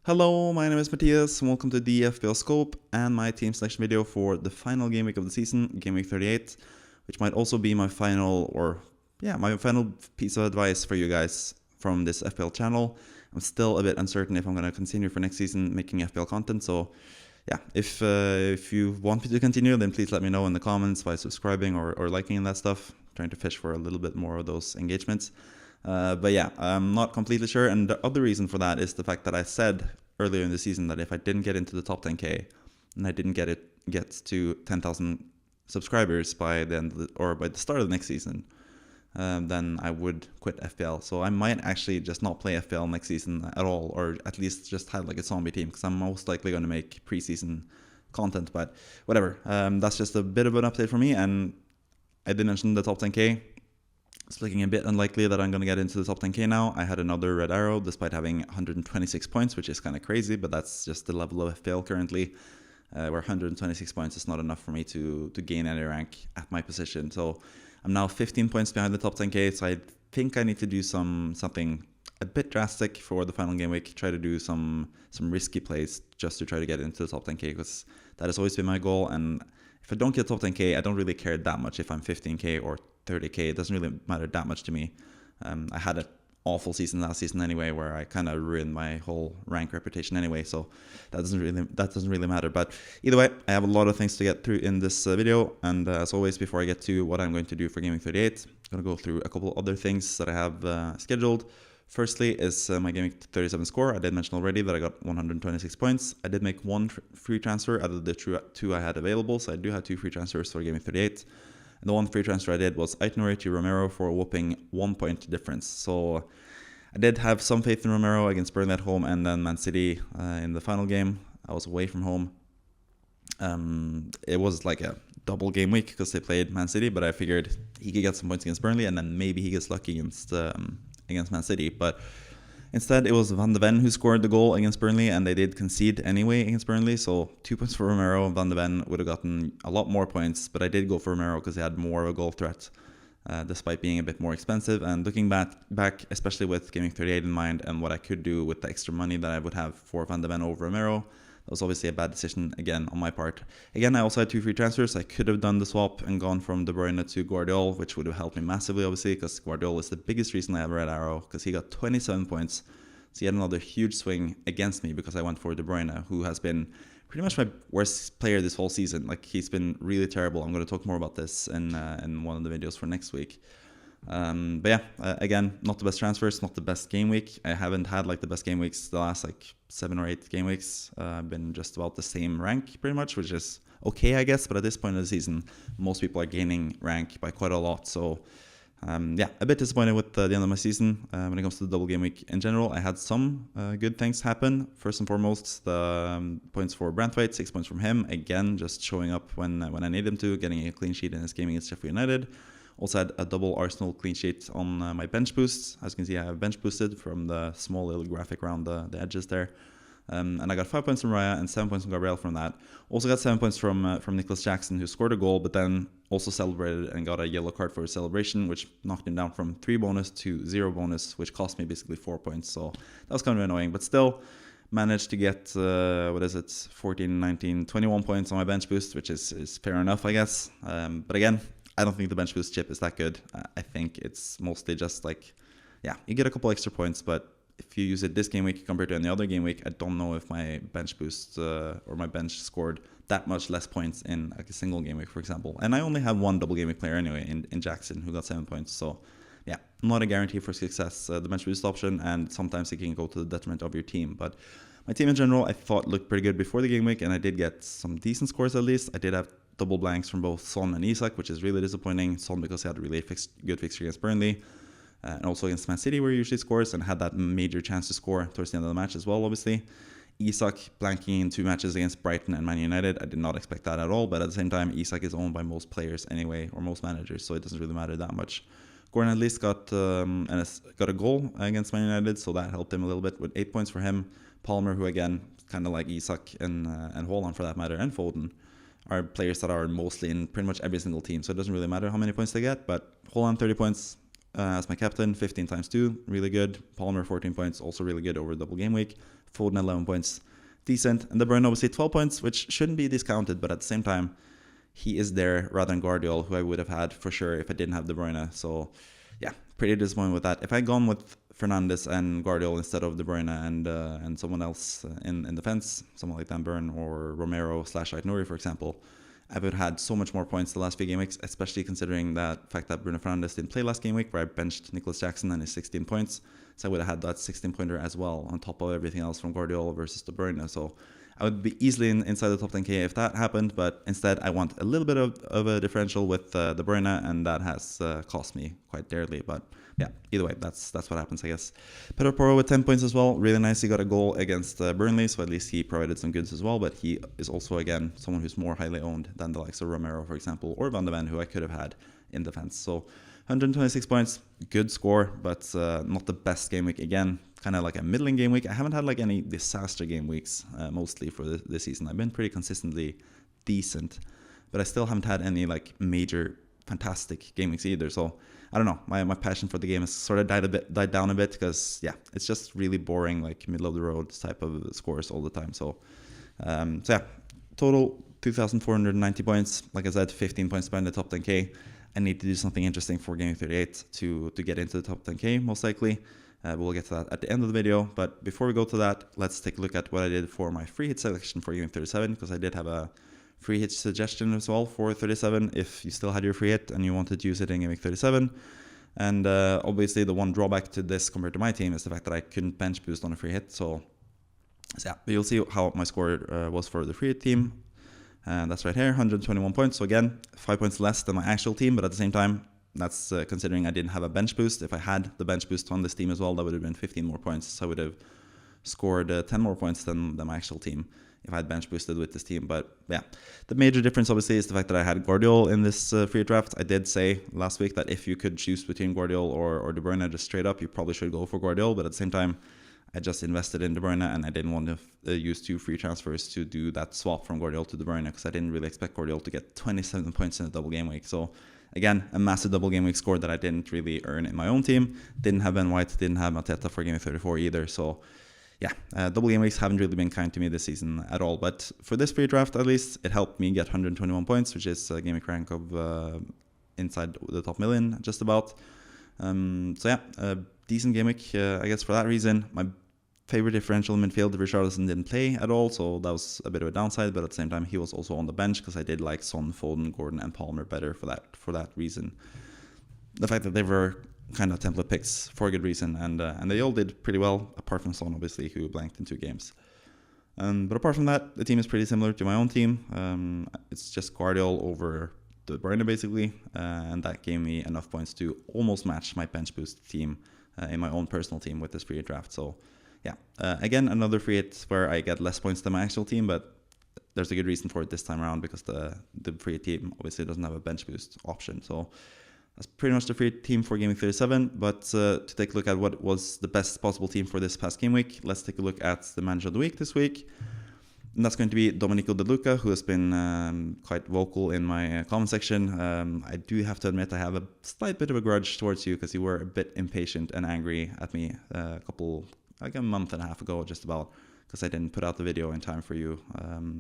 Hello, my name is Matthias, and welcome to the FPL Scope and my team selection video for the final game week of the season, game week 38, which might also be my final piece of advice for you guys from this FPL channel. I'm still a bit uncertain if I'm going to continue for next season making FPL content, so yeah, if you want me to continue, then please let me know in the comments by subscribing or liking and that stuff. I'm trying to fish for a little bit more of those engagements. But yeah, I'm not completely sure, and the other reason for that is the fact that I said earlier in the season that if I didn't get into the top 10k and I didn't get to 10,000 subscribers by the end by the start of the next season, then I would quit FPL. So I might actually just not play FPL next season at all, or at least just have like a zombie team, because I'm most likely going to make preseason content. But whatever, that's just a bit of an update for me, and I did mention the top 10k. It's looking a bit unlikely that I'm going to get into the top 10k now. I had another red arrow despite having 126 points, which is kind of crazy, but that's just the level of FPL currently, where 126 points is not enough for me to gain any rank at my position. So I'm now 15 points behind the top 10k, so I think I need to do something a bit drastic for the final game week, try to do some risky plays just to try to get into the top 10k, because that has always been my goal. And if I don't get top 10k, I don't really care that much if I'm 15k or 30k. It doesn't really matter that much to me. I had an awful season last season anyway, where I kind of ruined my whole rank reputation anyway, so that doesn't really matter. But either way, I have a lot of things to get through in this video, and as always, before I get to what I'm going to do for Gaming 38, I'm going to go through a couple other things that I have scheduled. Firstly is my Gaming 37 score. I did mention already that I got 126 points. I did make one free transfer out of the two I had available, so I do have 2 free transfers for Gaming 38. And the one free transfer I did was Aitnouri to Romero for a whopping 1 point difference. So I did have some faith in Romero against Burnley at home, and then Man City in the final game. I was away from home. It was like a double game week because they played Man City, but I figured he could get some points against Burnley, and then maybe he gets lucky against Man City. But instead, it was Van de Ven who scored the goal against Burnley, and they did concede anyway against Burnley. So 2 points for Romero. Van de Ven would have gotten a lot more points, but I did go for Romero because he had more of a goal threat, despite being a bit more expensive. And looking back, especially with Gaming 38 in mind and what I could do with the extra money that I would have for Van de Ven over Romero, that was obviously a bad decision again on my part. Again, I also had 2 free transfers. I could have done the swap and gone from De Bruyne to Guardiola, which would have helped me massively, obviously, because Guardiola is the biggest reason I have a red arrow, because he got 27 points. So he had another huge swing against me because I went for De Bruyne, who has been pretty much my worst player this whole season. Like, he's been really terrible. I'm going to talk more about this in one of the videos for next week. But yeah, again, not the best transfers, not the best game week. I haven't had like the best game weeks the last like 7 or 8 game weeks. I've been just about the same rank pretty much, which is okay, I guess. But at this point of the season, most people are gaining rank by quite a lot. So yeah, a bit disappointed with the end of my season. When it comes to the double game week in general, I had some good things happen. First and foremost, the points for Branthwaite, 6 points from him. Again, just showing up when I need him to, getting a clean sheet in his game against Sheffield United. Also had a double Arsenal clean sheet on my bench boosts. As you can see, I have bench boosted from the small little graphic around the edges there. And I got 5 points from Raya and 7 points from Gabriel from that. Also got 7 points from Nicholas Jackson, who scored a goal, but then also celebrated and got a yellow card for his celebration, which knocked him down from 3 bonus to 0 bonus, which cost me basically 4 points. So that was kind of annoying, but still managed to get, 14, 19, 21 points on my bench boost, which is fair enough, I guess. But again, I don't think the bench boost chip is that good. I think it's mostly just like, yeah, you get a couple extra points, but if you use it this game week compared to any other game week, I don't know if my bench boost or my bench scored that much less points in like a single game week, for example. And I only have one double game week player anyway in Jackson, who got 7 points. So yeah, not a guarantee for success, the bench boost option, and sometimes it can go to the detriment of your team. But my team in general, I thought looked pretty good before the game week, and I did get some decent scores at least. I did have double blanks from both Son and Isak, which is really disappointing. Son because he had a really good fixture against Burnley, and also against Man City, where he usually scores, and had that major chance to score towards the end of the match as well, obviously. Isak blanking in 2 matches against Brighton and Man United. I did not expect that at all, but at the same time, Isak is owned by most players anyway, or most managers, so it doesn't really matter that much. Gordon at least got a goal against Man United, so that helped him a little bit with 8 points for him. Palmer, who again, kind of like Isak and Haaland for that matter, and Foden, are players that are mostly in pretty much every single team, so it doesn't really matter how many points they get. But Haaland 30 points, as my captain, 15 times 2, really good. Palmer, 14 points, also really good over double game week. Foden, 11 points, decent. And De Bruyne, obviously, 12 points, which shouldn't be discounted, but at the same time, he is there rather than Guardiola, who I would have had for sure if I didn't have De Bruyne. So, yeah, pretty disappointed with that. If I had gone with Fernandes and Guardiola instead of De Bruyne and someone else in defense, someone like Dan Burn or Romero / Aït-Nouri, for example, I would have had so much more points the last few game weeks, especially considering that fact that Bruno Fernandes didn't play last game week, where I benched Nicholas Jackson and his 16 points. So I would have had that 16-pointer as well, on top of everything else from Guardiola versus De Bruyne. So I would be easily inside the top 10k if that happened, but instead I want a little bit of a differential with De Bruyne, and that has cost me quite dearly. But yeah, either way, that's what happens, I guess. Pedro Porro with 10 points as well. Really nice. He got a goal against Burnley, so at least he provided some goods as well. But he is also, again, someone who's more highly owned than the likes of Romero, for example, or Van de Ven, who I could have had in defense. So 126 points, good score, but not the best game week. Again, kind of like a middling game week. I haven't had like any disaster game weeks mostly for this season. I've been pretty consistently decent, but I still haven't had any like major fantastic game weeks either. So I don't know, my passion for the game has sort of died down a bit, because yeah, it's just really boring, like middle of the road type of scores all the time. So yeah, total 2,490 points. Like I said, 15 points behind the top 10k. I need to do something interesting for GW38 to get into the top 10k, most likely. We'll get to that at the end of the video. But before we go to that, let's take a look at what I did for my free hit selection for GW37, because I did have a free hit suggestion as well for 37 if you still had your free hit and you wanted to use it in Game Week 37. And obviously the one drawback to this compared to my team is the fact that I couldn't bench boost on a free hit. So yeah, you'll see how my score was for the free hit team. And that's right here, 121 points. So again, 5 points less than my actual team, but at the same time, that's considering I didn't have a bench boost. If I had the bench boost on this team as well, that would have been 15 more points. So I would have scored 10 more points than my actual team if I had bench boosted with this team. But yeah, the major difference obviously is the fact that I had Guardiola in this free draft. I did say last week that if you could choose between Guardiola or De Bruyne just straight up, you probably should go for Guardiola. But at the same time, I just invested in De Bruyne, and I didn't want to use 2 free transfers to do that swap from Guardiola to De Bruyne, because I didn't really expect Guardiola to get 27 points in a double game week. So again, a massive double game week score that I didn't really earn in my own team. Didn't have Ben White, didn't have Mateta for Game Week 34 either. So yeah, double game weeks haven't really been kind to me this season at all. But for this free draft, at least, it helped me get 121 points, which is a game week rank of inside the top million, just about. So yeah, decent game week, I guess, for that reason. My favorite differential midfield, Richarlison, didn't play at all, so that was a bit of a downside. But at the same time, he was also on the bench, because I did like Son, Foden, Gordon, and Palmer better for that reason. The fact that they were kind of template picks for a good reason, and they all did pretty well, apart from Son, obviously, who blanked in 2 games. But apart from that, the team is pretty similar to my own team. It's just Guardiola over De Bruyne, basically, and that gave me enough points to almost match my bench boost team in my own personal team with this free hit draft. So yeah, again, another free hit where I get less points than my actual team, but there's a good reason for it this time around, because the free hit team obviously doesn't have a bench boost option. So that's pretty much the free team for Game Week 37. But to take a look at what was the best possible team for this past game week, let's take a look at the manager of the week this week. And that's going to be Domenico De Luca, who has been quite vocal in my comment section. I do have to admit I have a slight bit of a grudge towards you, because you were a bit impatient and angry at me a month and a half ago, just about, because I didn't put out the video in time for you.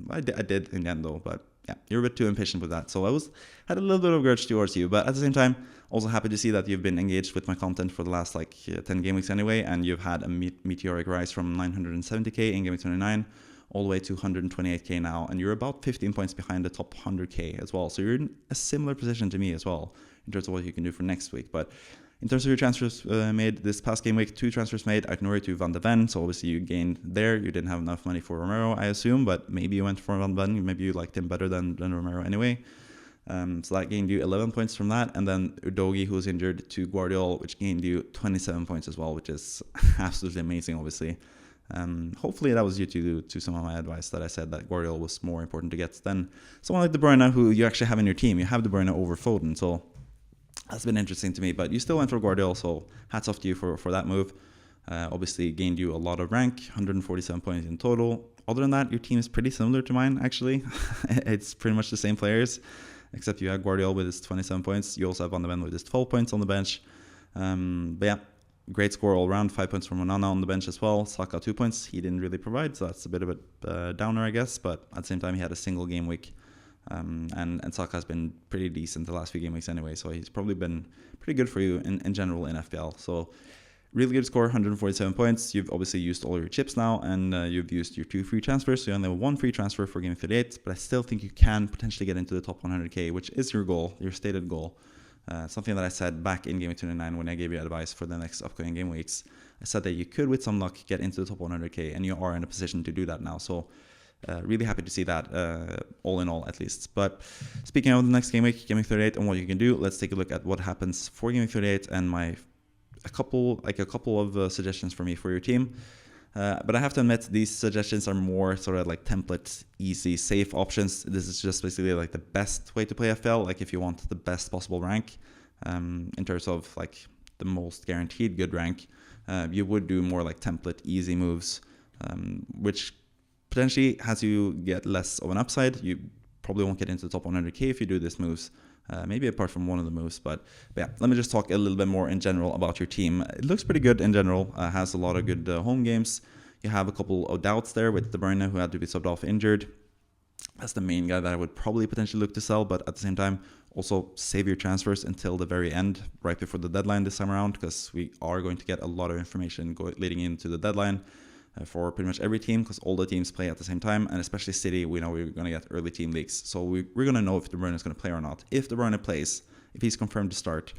I did in the end though, but yeah, you're a bit too impatient with that. So I had a little bit of grudge towards you, but at the same time, also happy to see that you've been engaged with my content for the last 10 game weeks anyway, and you've had a meteoric rise from 970k in Game Week 29 all the way to 128k now, and you're about 15 points behind the top 100k as well. So you're in a similar position to me as well in terms of what you can do for next week. But in terms of your transfers made this past game week, 2 transfers made, Aït-Nouri to Van de Ven. So obviously you gained there. You didn't have enough money for Romero, I assume, but maybe you went for Van de Ven. Maybe you liked him better than Romero anyway. So that gained you 11 points from that. And then Udogi, who was injured, to Guardiola, which gained you 27 points as well, which is absolutely amazing, obviously. Hopefully that was due to some of my advice that I said that Guardiola was more important to get than someone like De Bruyne, who you actually have in your team. You have De Bruyne over Foden, so that's been interesting to me. But you still went for Guardiola, so hats off to you for that move. Obviously gained you a lot of rank, 147 points in total. Other than that, your team is pretty similar to mine, actually. It's pretty much the same players, except you have Guardiola with his 27 points. You also have Van de Ven with his 12 points on the bench. But yeah, great score all around. 5 points from Onana on the bench as well. Saka 2 points. He didn't really provide, so that's a bit of a downer, I guess. But at the same time, he had a single game week. And Saka has been pretty decent the last few game weeks anyway, so he's probably been pretty good for you in general in FPL. So really good score, 147 points. You've obviously used all your chips now, and you've used your 2 free transfers, so you only have 1 free transfer for game 38, but I still think you can potentially get into the top 100k, which is your goal, your stated goal. Something that I said back in game 29 when I gave you advice for the next upcoming game weeks. I said that you could, with some luck, get into the top 100k, and you are in a position to do that now. So really happy to see that, all in all, at least. But speaking of the next game week, game 38, and what you can do, let's take a look at what happens for game 38 and a couple of suggestions for me for your team. But I have to admit, these suggestions are more sort of like template, easy, safe options. This is just basically like the best way to play FPL, like if you want the best possible rank, in terms of like the most guaranteed good rank, you would do more like template, easy moves, which potentially has you get less of an upside. You probably won't get into the top 100k if you do these moves. Maybe apart from one of the moves, but yeah, let me just talk a little bit more in general about your team. It looks pretty good in general, has a lot of good home games. You have a couple of doubts there with De Bruyne, who had to be subbed off injured. That's the main guy that I would probably potentially look to sell, but at the same time, also save your transfers until the very end, right before the deadline this time around, because we are going to get a lot of information leading into the deadline. For pretty much every team, because all the teams play at the same time, and especially City, we know we're going to get early team leaks. So we're going to know if De Bruyne is going to play or not. If De Bruyne plays, if he's confirmed to start,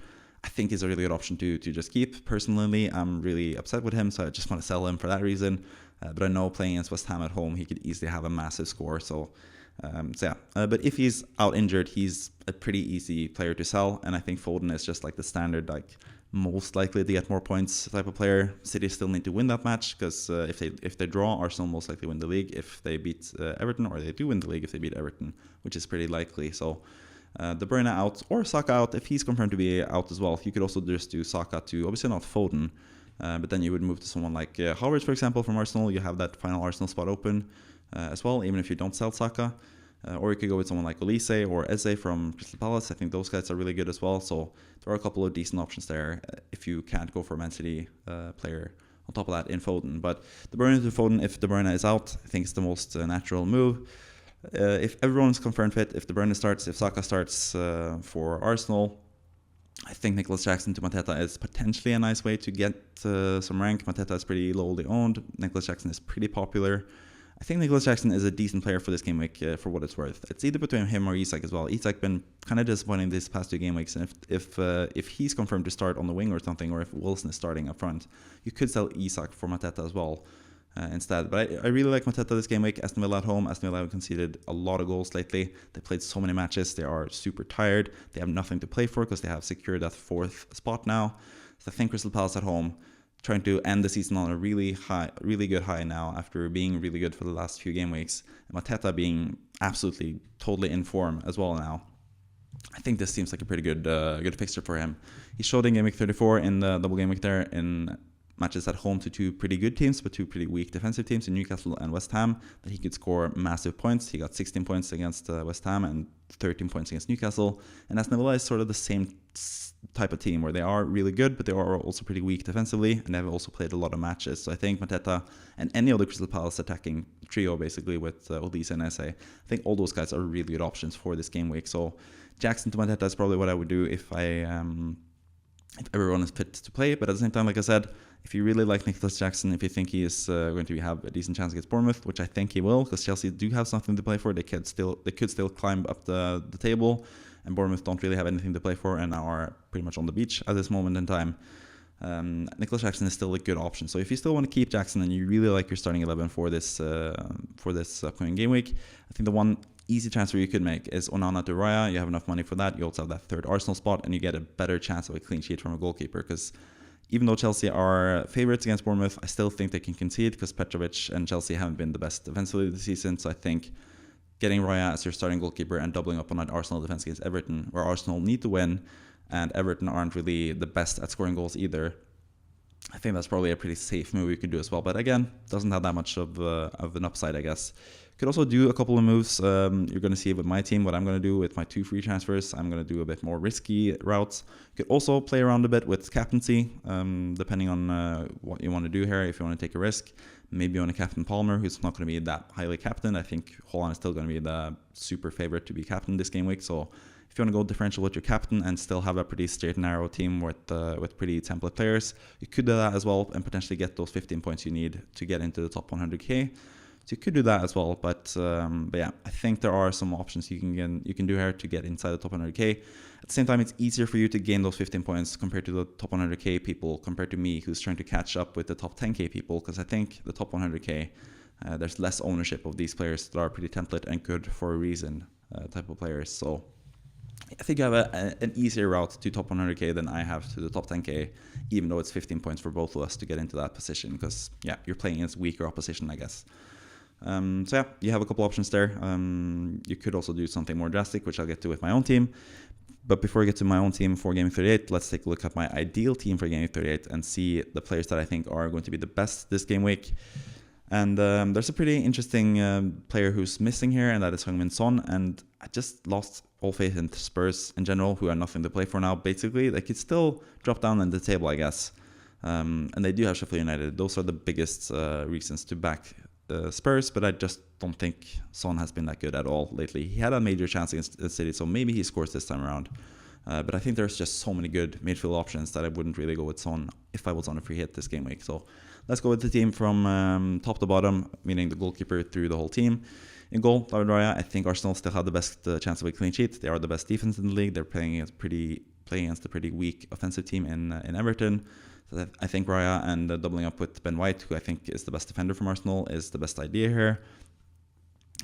I think he's a really good option to just keep. Personally, I'm really upset with him, so I just want to sell him for that reason. But I know playing against West Ham at home, he could easily have a massive score. So yeah. But if he's out injured, he's a pretty easy player to sell, and I think Foden is just like the standard, like most likely to get more points type of player. City still need to win that match, because if they draw, Arsenal most likely win the league if they beat Everton, or they do win the league if they beat Everton, which is pretty likely. So De Bruyne out or Saka out, if he's confirmed to be out as well. You could also just do Saka to, obviously not Foden, but then you would move to someone like Havertz, for example, from Arsenal. You have that final Arsenal spot open as well, even if you don't sell Saka. Or you could go with someone like Olise or Eze from Crystal Palace. I think those guys are really good as well. So there are a couple of decent options there if you can't go for a Man City player on top of that in Foden. But De Bruyne to Foden, if De Bruyne is out, I think it's the most natural move. If everyone's confirmed fit, if De Bruyne starts, if Saka starts for Arsenal, I think Nicholas Jackson to Mateta is potentially a nice way to get some rank. Mateta is pretty lowly owned. Nicholas Jackson is pretty popular. I think Nicholas Jackson is a decent player for this game week, for what it's worth. It's either between him or Isak as well. Isak been kind of disappointing these past 2 game weeks, and if he's confirmed to start on the wing or something, or if Wilson is starting up front, you could sell Isak for Mateta as well instead. But I really like Mateta this game week. Aston Villa at home. Aston Villa have conceded a lot of goals lately. They played so many matches. They are super tired. They have nothing to play for because they have secured that 4th spot now. So I think Crystal Palace at home, trying to end the season on a really good high now after being really good for the last few game weeks. And Mateta being absolutely totally in form as well now. I think this seems like a pretty good fixture for him. He showed in game week 34 in the double game week there in matches at home to 2 pretty good teams, but 2 pretty weak defensive teams in Newcastle and West Ham, that he could score massive points. He got 16 points against West Ham and 13 points against Newcastle. And Aston Villa is sort of the same type of team where they are really good, but they are also pretty weak defensively, and they've also played a lot of matches. So I think Mateta and any of the Crystal Palace attacking trio, basically with Olise and Eze, I think all those guys are really good options for this game week. So Jackson to Mateta is probably what I would do if everyone is fit to play. But at the same time, like I said, if you really like Nicholas Jackson, if you think he is going to have a decent chance against Bournemouth, which I think he will, because Chelsea do have something to play for, they could still climb up the table, and Bournemouth don't really have anything to play for and are pretty much on the beach at this moment in time. Nicholas Jackson is still a good option. So if you still want to keep Jackson and you really like your starting 11 for this upcoming game week, I think the one easy transfer you could make is Onana to Raya. You have enough money for that. You also have that 3rd Arsenal spot, and you get a better chance of a clean sheet from a goalkeeper, because even though Chelsea are favourites against Bournemouth, I still think they can concede, because Petrovic and Chelsea haven't been the best defensively this season. So I think getting Raya as your starting goalkeeper and doubling up on that Arsenal defence against Everton, where Arsenal need to win and Everton aren't really the best at scoring goals either, I think that's probably a pretty safe move you could do as well. But again, doesn't have that much of an upside, I guess. Could also do a couple of moves. You're going to see with my team what I'm going to do with my 2 free transfers. I'm going to do a bit more risky routes. You could also play around a bit with captaincy, depending on what you want to do here. If you want to take a risk, maybe you want to captain Palmer, who's not going to be that highly captained. I think Haaland is still going to be the super favorite to be captain this game week. So if you want to go differential with your captain and still have a pretty straight and narrow team with pretty template players, you could do that as well and potentially get those 15 points you need to get into the top 100k. So you could do that as well, but yeah, I think there are some options you can do here to get inside the top 100k. At the same time, it's easier for you to gain those 15 points compared to the top 100k people, compared to me, who's trying to catch up with the top 10k people, because I think the top 100k, there's less ownership of these players that are pretty template and good for a reason type of players. So I think I have an easier route to top 100k than I have to the top 10k, even though it's 15 points for both of us to get into that position, because yeah, you're playing against weaker opposition, I guess. So yeah, you have a couple options there. You could also do something more drastic, which I'll get to with my own team. But before I get to my own team for Gaming 38, let's take a look at my ideal team for Gaming 38 and see the players that I think are going to be the best this game week. And there's a pretty interesting player who's missing here, and that is Heung-min Son. And I just lost all faith in Spurs in general, who are nothing to play for now, basically. They could still drop down in the table, I guess. And they do have Sheffield United. Those are the biggest reasons to back Spurs, but I just don't think Son has been that good at all lately. He had a major chance against City, so maybe he scores this time around. But I think there's just so many good midfield options that I wouldn't really go with Son if I was on a free hit this game week. So let's go with the team from top to bottom, meaning the goalkeeper through the whole team. In goal, David Raya. I think Arsenal still have the best chance of a clean sheet. They are the best defense in the league. They're playing against a pretty weak offensive team in Everton. So I think Raya and doubling up with Ben White, who I think is the best defender from Arsenal, is the best idea here.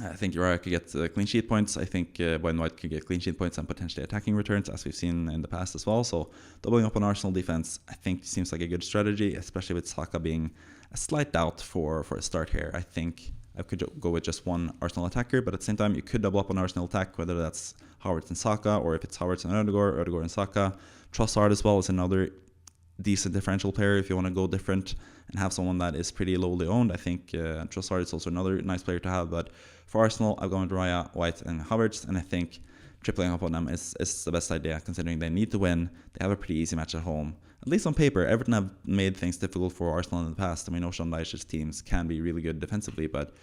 I think Raya could get clean sheet points. I think Ben White could get clean sheet points and potentially attacking returns, as we've seen in the past as well. So doubling up on Arsenal defense, I think seems like a good strategy, especially with Saka being a slight doubt for a start here. I think I could go with just one Arsenal attacker, but at the same time, you could double up on Arsenal attack, whether that's Havertz and Saka, or if it's Havertz and Ødegaard and Saka. Trossard as well is another decent differential player if you want to go different and have someone that is pretty lowly owned. I think Trossard is also another nice player to have, but for Arsenal, I've gone with Raya, White and Havertz, and I think tripling up on them is the best idea, considering they need to win. They have a pretty easy match at home. At least on paper, Everton have made things difficult for Arsenal in the past. I mean, Sean Dyche's teams can be really good defensively, but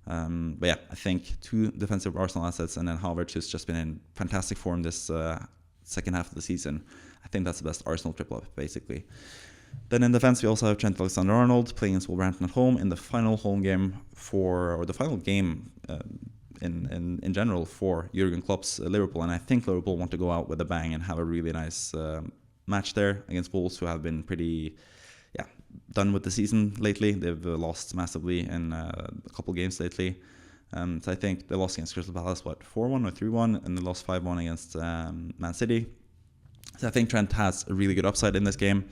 yeah, I think 2 defensive Arsenal assets and then Havertz, who's just been in fantastic form this second half of the season. I think that's the best Arsenal triple up, basically. Then in defense, we also have Trent Alexander-Arnold playing against Wolverhampton at home in the final home game the final game in general for Jurgen Klopp's Liverpool. And I think Liverpool want to go out with a bang and have a really nice match there against Wolves, who have been pretty done with the season lately. They've lost massively in a couple games lately. So I think they lost against Crystal Palace, 4-1 or 3-1, and they lost 5-1 against Man City. So I think Trent has a really good upside in this game.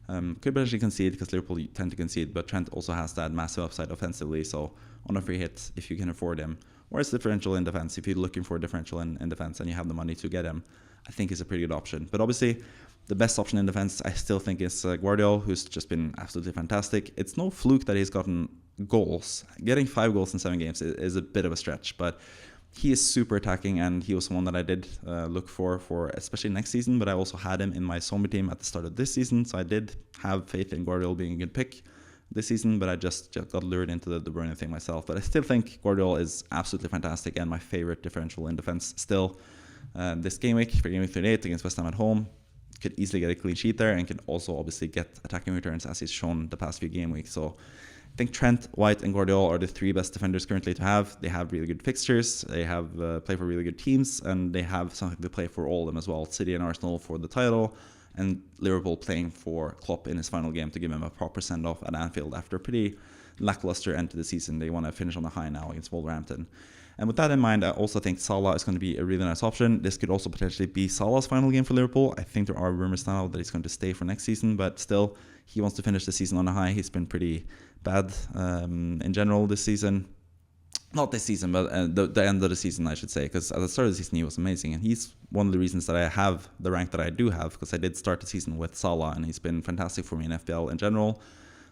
Could potentially concede, because Liverpool tend to concede, but Trent also has that massive upside offensively. So on a free hit, if you can afford him, or it's differential in defense, if you're looking for a differential in defense and you have the money to get him, I think is a pretty good option. But obviously, the best option in defense, I still think, is Guardiola, who's just been absolutely fantastic. It's no fluke that he's gotten goals. Getting 5 goals in 7 games is a bit of a stretch, but he is super attacking, and he was someone that I did look for especially next season, but I also had him in my zombie team at the start of this season, so I did have faith in Guardiola being a good pick this season, but I just got lured into the De Bruyne thing myself. But I still think Guardiola is absolutely fantastic and my favorite differential in defense still. This game week, for Game Week 38 against West Ham at home, could easily get a clean sheet there, and can also obviously get attacking returns, as he's shown the past few game weeks. So I think Trent, White, and Guardiola are the 3 best defenders currently to have. They have really good fixtures, they have play for really good teams, and they have something to play for all of them as well. City and Arsenal for the title, and Liverpool playing for Klopp in his final game to give him a proper send-off at Anfield after a pretty lackluster end to the season. They want to finish on a high now against Wolverhampton. And with that in mind, I also think Salah is going to be a really nice option. This could also potentially be Salah's final game for Liverpool. I think there are rumors now that he's going to stay for next season, but still, he wants to finish the season on a high. He's been pretty bad in general this season. not this season, but the end of the season, I should say, because at the start of the season he was amazing, and he's one of the reasons that I have the rank that I do have, because I did start the season with Salah, and he's been fantastic for me in FPL in general.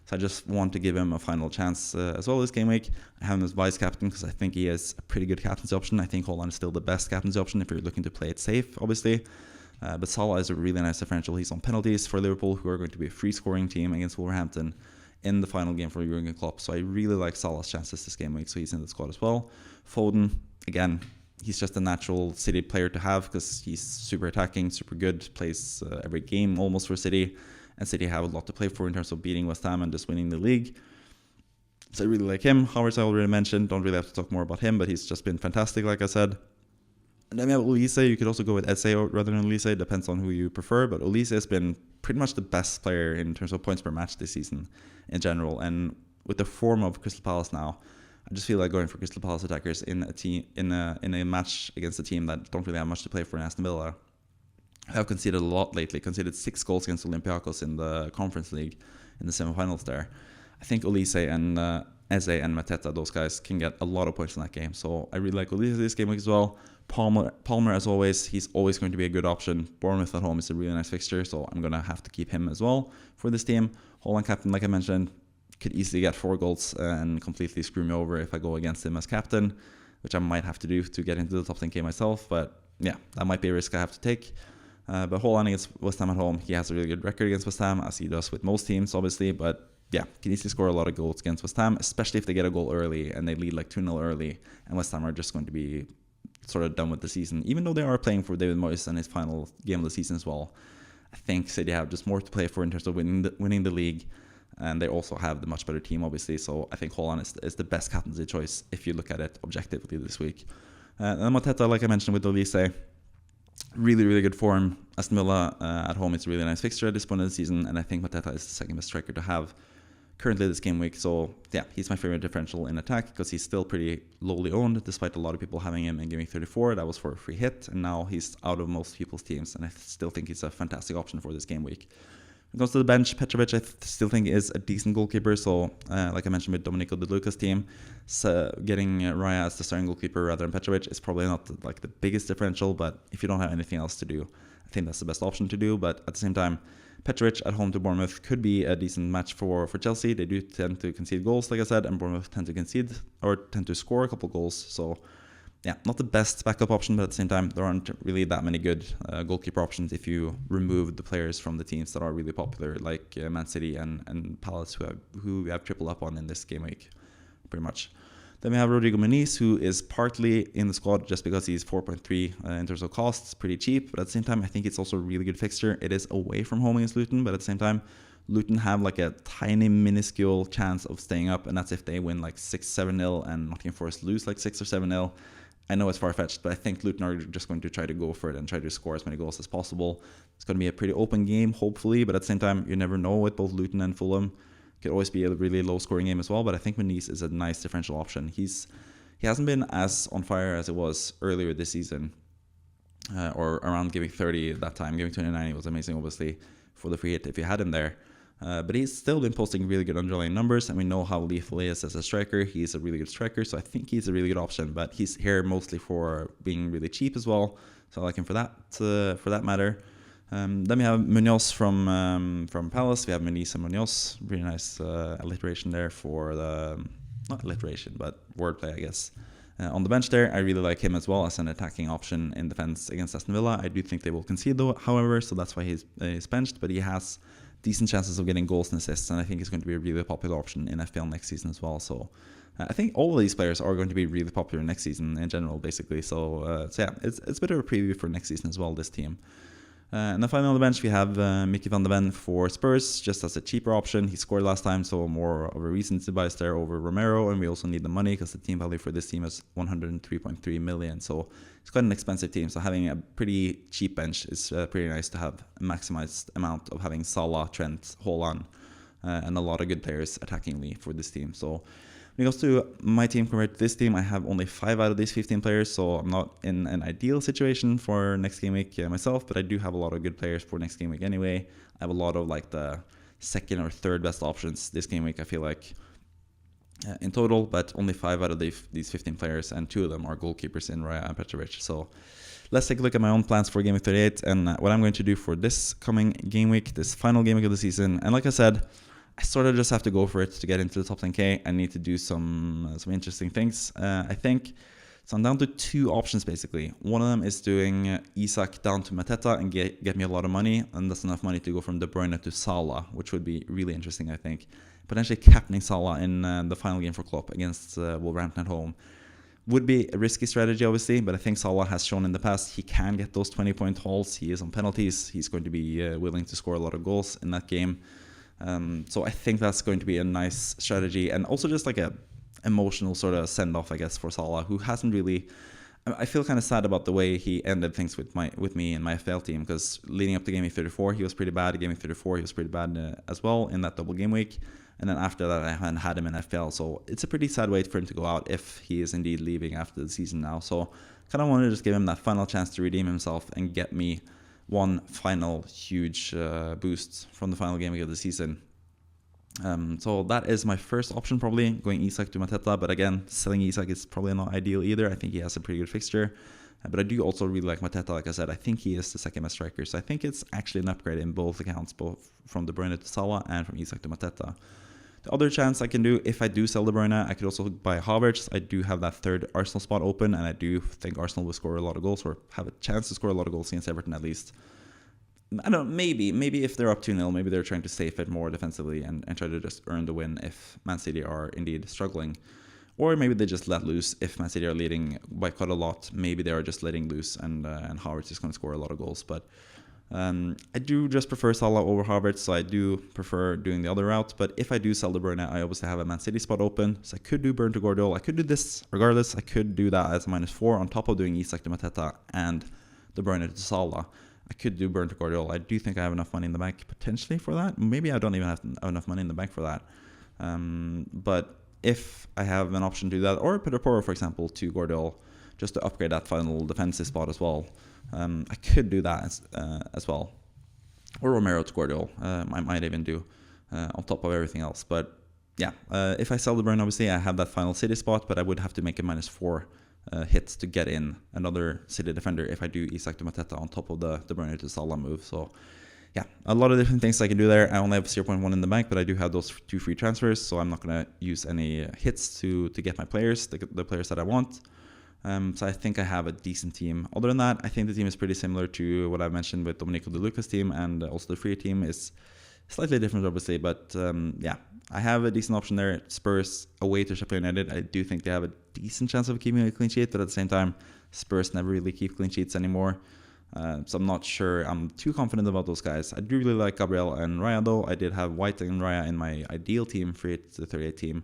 So I just want to give him a final chance as well this game week. I have him as vice captain because I think he is a pretty good captaincy option. I think Haaland is still the best captaincy option if you're looking to play it safe, obviously. But Salah is a really nice differential. He's on penalties for Liverpool, who are going to be a free scoring team against Wolverhampton in the final game for Jurgen Klopp. So I really like Salah's chances this game week, so he's in the squad as well. Foden, again, he's just a natural City player to have because he's super attacking, super good, plays every game almost for City. And City have a lot to play for in terms of beating West Ham and just winning the league. So I really like him. Havertz I already mentioned, don't really have to talk more about him, but he's just been fantastic, like I said. And then we have Olise. You could also go with Eze rather than Olise. Depends on who you prefer. But Olise has been pretty much the best player in terms of points per match this season in general. And with the form of Crystal Palace now, I just feel like going for Crystal Palace attackers in a team in a match against a team that don't really have much to play for in Aston Villa. I have conceded a lot lately. Conceded 6 goals against Olympiacos in the Conference League in the semi-finals there. I think Olise and Eze and Mateta, those guys can get a lot of points in that game. So I really like Olise this game week as well. Palmer, as always, he's always going to be a good option. Bournemouth at home is a really nice fixture, so I'm going to have to keep him as well for this team. Haaland captain, like I mentioned, could easily get 4 goals and completely screw me over if I go against him as captain, which I might have to do to get into the top 10k myself. But yeah, that might be a risk I have to take. But Haaland against West Ham at home, he has a really good record against West Ham, as he does with most teams, obviously. But yeah, he needs to score a lot of goals against West Ham, especially if they get a goal early and they lead like 2-0 early, and West Ham are just going to be sort of done with the season, even though they are playing for David Moyes and his final game of the season as well. I think City have just more to play for in terms of winning the league, and they also have the much better team, obviously. So I think Haaland is the best captaincy choice if you look at it objectively this week. And Mateta, like I mentioned with Olise, really, really good form. Aston Villa at home is a really nice fixture at this point of the season, and I think Mateta is the second best striker to have currently this game week. So yeah, he's my favorite differential in attack because he's still pretty lowly owned, despite a lot of people having him in game week 34. That was for a free hit, and now he's out of most people's teams, and I still think he's a fantastic option for this game week. When it comes to the bench, Petrovic I still think is a decent goalkeeper. So like I mentioned with Domenico De Luca's team, so getting Raya as the starting goalkeeper rather than Petrovic is probably not like the biggest differential, but if you don't have anything else to do, I think that's the best option to do. But at the same time, Petrovic at home to Bournemouth could be a decent match for Chelsea. They do tend to concede goals, like I said, and Bournemouth tend to score a couple goals. So yeah, not the best backup option, but at the same time, there aren't really that many good goalkeeper options if you remove the players from the teams that are really popular, like Man City and Palace, who we have tripled up on in this game week, pretty much. Then we have Rodrigo Muniz, who is partly in the squad just because he's 4.3 in terms of costs, pretty cheap. But at the same time, I think it's also a really good fixture. It is away from home against Luton, but at the same time, Luton have like a tiny, minuscule chance of staying up, and that's if they win like 6-7-0 and Nottingham Forest lose like 6 or 7-0. I know it's far-fetched, but I think Luton are just going to try to go for it and try to score as many goals as possible. It's going to be a pretty open game, hopefully, but at the same time, you never know with both Luton and Fulham. It could always be a really low-scoring game as well, but I think Muniz is a nice differential option. He hasn't been as on fire as it was earlier this season, or around giving 30 at that time. Giving 29, he was amazing, obviously, for the free hit if you had him there. But he's still been posting really good underlying numbers, and we know how lethal he is as a striker. He's a really good striker, so I think he's a really good option. But he's here mostly for being really cheap as well, so I like him for that matter. Then we have Munoz from Palace. We have Muniz and Munoz. Really nice alliteration there for the not alliteration, but wordplay, I guess. On the bench there, I really like him as well as an attacking option in defense against Aston Villa. I do think they will concede though, however, so that's why he's benched. But he has decent chances of getting goals and assists, and I think he's going to be a really popular option in FPL next season as well. So I think all of these players are going to be really popular next season in general, basically. So yeah, it's a bit of a preview for next season as well, this team. And then finally on the bench, we have Mickey van de Ven for Spurs, just as a cheaper option. He scored last time, so more of a recency bias there over Romero, and we also need the money because the team value for this team is 103.3 million. So it's quite an expensive team, so having a pretty cheap bench is pretty nice to have a maximized amount of having Salah, Trent, Haaland, and a lot of good players attackingly for this team. So when it comes to my team compared to this team, I have only 5 out of these 15 players, so I'm not in an ideal situation for next game week myself, but I do have a lot of good players for next game week anyway. I have a lot of like the second or third best options this game week, I feel like. in total, but only 5 out of these 15 players, and 2 of them are goalkeepers in Raya and Petrovic. So let's take a look at my own plans for Game Week 38 and what I'm going to do for this coming game week, this final game week of the season. And like I said, I sort of just have to go for it to get into the top 10k. I need to do some interesting things, I think. So I'm down to 2 options basically. One of them is doing Isak down to Mateta and get me a lot of money, and that's enough money to go from De Bruyne to Salah, which would be really interesting, I think. Potentially captaining Salah in the final game for Klopp against Wolverhampton at home would be a risky strategy, obviously, but I think Salah has shown in the past he can get those 20-point hauls. He is on penalties. He's going to be willing to score a lot of goals in that game. So I think that's going to be a nice strategy, and also just like a emotional sort of send-off, I guess, for Salah, who hasn't really... I feel kind of sad about the way he ended things with me and my FPL team, because leading up to Game Week 34, he was pretty bad. Game Week 34, he was pretty bad as well in that double game week. And then after that, I haven't had him in FPL. So it's a pretty sad way for him to go out if he is indeed leaving after the season now. So kind of wanted to just give him that final chance to redeem himself and get me one final huge boost from the final game week of the season. So that is my first option, probably going Isak to Mateta. But again, selling Isak is probably not ideal either. I think he has a pretty good fixture. But I do also really like Mateta. Like I said, I think he is the second best striker. So I think it's actually an upgrade in both accounts, both from De Bruyne to Salah and from Isak to Mateta. The other chance I can do, if I do sell De Bruyne, I could also buy Havertz. I do have that third Arsenal spot open, and I do think Arsenal will score a lot of goals, or have a chance to score a lot of goals against Everton at least. I don't know, maybe if they're up 2-0, maybe they're trying to save it more defensively and try to just earn the win if Man City are indeed struggling. Or maybe they just let loose if Man City are leading by quite a lot. Maybe they are just letting loose and Havertz is going to score a lot of goals. But I do just prefer Salah over Havertz, so I do prefer doing the other route. But if I do sell De Bruyne, I obviously have a Man City spot open, so I could do Burn to Guardiola. I could do this regardless. I could do that as a -4 on top of doing Isak to Mateta and De Bruyne to Salah. I could do Burn to Guardiola. I do think I have enough money in the bank potentially for that. Maybe I don't even have enough money in the bank for that. But if I have an option to do that, or put a Poro, for example, to Guardiola, just to upgrade that final defensive spot as well, I could do that as well. Or Romero to Guardiola, I might even do on top of everything else. But yeah, if I sell De Bruyne, obviously I have that final City spot, but I would have to make a -4 hits to get in another City defender if I do Isak to Mateta on top of the De Bruyne to Salah move. So yeah, a lot of different things I can do there. I only have 0.1 in the bank, but I do have those 2 free transfers, so I'm not going to use any hits to get my players, the players that I want. So I think I have a decent team. Other than that, I think the team is pretty similar to what I mentioned with Domenico De Luca's team, and also the free team is slightly different, obviously. But yeah, I have a decent option there. Spurs away to Sheffield United. I do think they have a decent chance of keeping a clean sheet, but at the same time, Spurs never really keep clean sheets anymore. So I'm not sure I'm too confident about those guys. I do really like Gabriel and Raya, though. I did have White and Raya in my ideal team for the 38 team.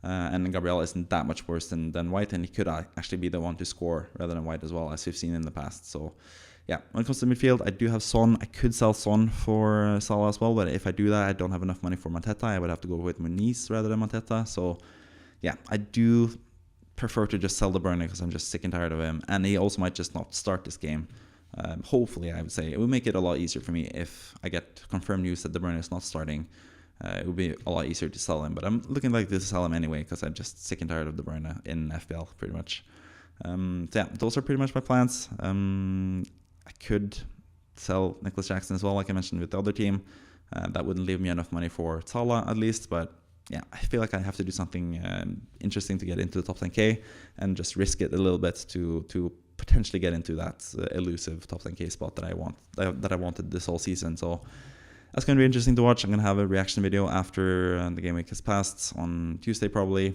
And Gabriel isn't that much worse than White, and he could actually be the one to score rather than White as well, as we've seen in the past. So yeah, when it comes to midfield, I do have Son. I could sell Son for Salah as well, but if I do that, I don't have enough money for Mateta. I would have to go with Muniz rather than Mateta. So yeah, I do prefer to just sell De Bruyne because I'm just sick and tired of him, and he also might just not start this game. Hopefully, I would say it would make it a lot easier for me if I get confirmed news that De Bruyne is not starting. It would be a lot easier to sell him, but I'm looking like to sell him anyway because I'm just sick and tired of De Bruyne in FPL pretty much. So yeah, those are pretty much my plans. I could sell Nicholas Jackson as well, like I mentioned with the other team. That wouldn't leave me enough money for Salah at least, but yeah, I feel like I have to do something interesting to get into the top 10k and just risk it a little bit to potentially get into that elusive top 10k spot that I wanted this whole season. So that's going to be interesting to watch. I'm going to have a reaction video after the game week has passed on Tuesday probably.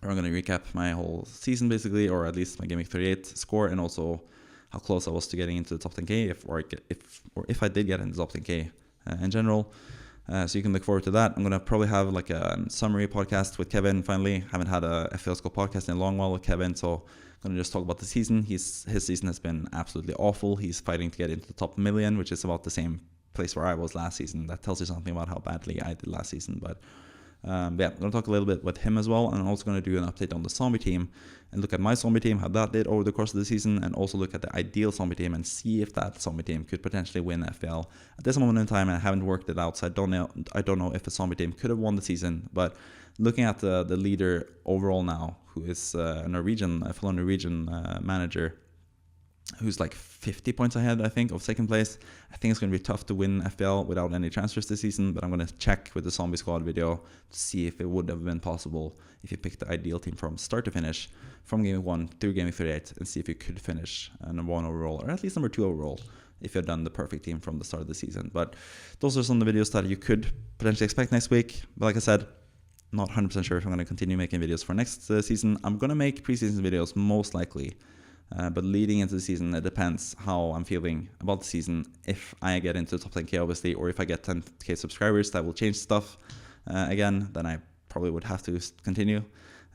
I'm going to recap my whole season basically, or at least my game week 38 score, and also how close I was to getting into the top 10k if I did get into the top 10k in general. So you can look forward to that. I'm going to probably have like a summary podcast with Kevin finally. Haven't had a FPL Scope podcast in a long while with Kevin, so I'm going to just talk about the season. His season has been absolutely awful. He's fighting to get into the top million, which is about the same place where I was last season. That tells you something about how badly I did last season. But But yeah, I'm going to talk a little bit with him as well, and I'm also going to do an update on the zombie team and look at my zombie team, how that did over the course of the season, and also look at the ideal zombie team and see if that zombie team could potentially win FPL. At this moment in time, I haven't worked it out, so I don't know if a zombie team could have won the season, but looking at the leader overall now, who is a fellow Norwegian manager, who's like 50 points ahead, I think, of second place. I think it's going to be tough to win FPL without any transfers this season, but I'm going to check with the Zombie Squad video to see if it would have been possible if you picked the ideal team from start to finish, from Game Week 1 through Game Week 38, and see if you could finish number 1 overall, or at least number 2 overall, if you had done the perfect team from the start of the season. But those are some of the videos that you could potentially expect next week. But like I said, not 100% sure if I'm going to continue making videos for next season. I'm going to make preseason videos most likely. But leading into the season, it depends how I'm feeling about the season. If I get into the top 10k, obviously, or if I get 10k subscribers, that will change stuff again. Then I probably would have to continue,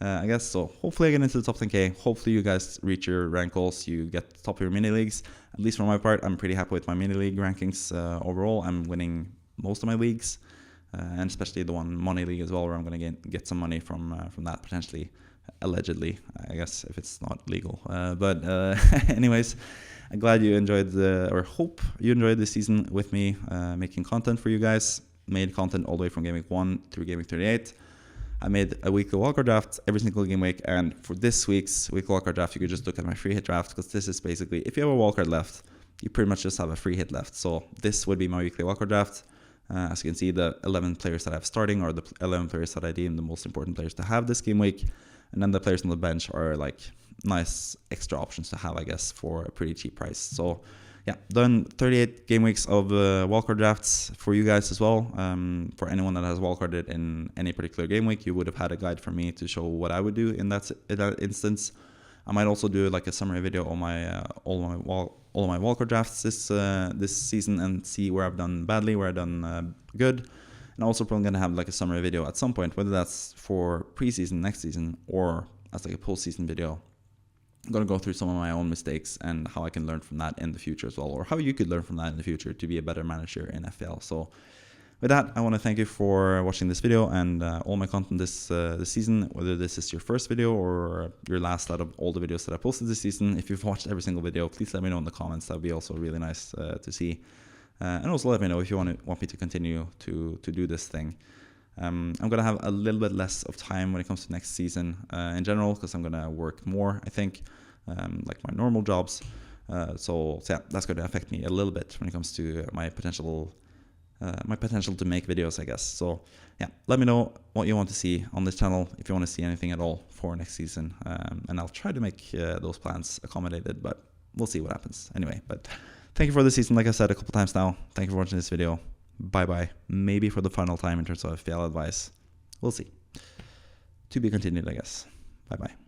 I guess. So hopefully I get into the top 10k. Hopefully you guys reach your rank goals. You get top of your mini leagues. At least for my part, I'm pretty happy with my mini league rankings overall. I'm winning most of my leagues, and especially the one money league as well, where I'm going to get some money from that potentially. Allegedly, I guess, if it's not legal. But anyways, I'm glad you enjoyed or hope you enjoyed this season with me making content for you guys. Made content all the way from Game Week 1 through Game Week 38. I made a weekly wildcard draft every single game week, and for this week's weekly wildcard draft, you could just look at my free hit draft, because this is basically, if you have a wildcard left, you pretty much just have a free hit left. So this would be my weekly wildcard draft. As you can see, the 11 players that I have starting are the 11 players that I deem the most important players to have this game week. And then the players on the bench are like nice extra options to have, I guess, for a pretty cheap price. So yeah, done 38 game weeks of wildcard drafts for you guys as well. For anyone that has wildcarded in any particular game week, you would have had a guide from me to show what I would do in that instance. I might also do like a summary video on my all of my wildcard drafts this season, and see where I've done badly, where I've done good. And also probably going to have like a summary video at some point, whether that's for preseason next season or as like a postseason video. I'm going to go through some of my own mistakes and how I can learn from that in the future as well, or how you could learn from that in the future to be a better manager in FPL. So with that, I want to thank you for watching this video and all my content this season, whether this is your first video or your last out of all the videos that I posted this season. If you've watched every single video, please let me know in the comments. That would be also really nice to see. And also let me know if you want me to continue to do this thing. I'm going to have a little bit less of time when it comes to next season in general, because I'm going to work more, I think, like my normal jobs. So yeah, that's going to affect me a little bit when it comes to my potential to make videos, I guess. So yeah, let me know what you want to see on this channel, if you want to see anything at all for next season. And I'll try to make those plans accommodated, but we'll see what happens anyway. But thank you for this season, like I said a couple times now. Thank you for watching this video. Bye-bye. Maybe for the final time in terms of FPL advice. We'll see. To be continued, I guess. Bye-bye.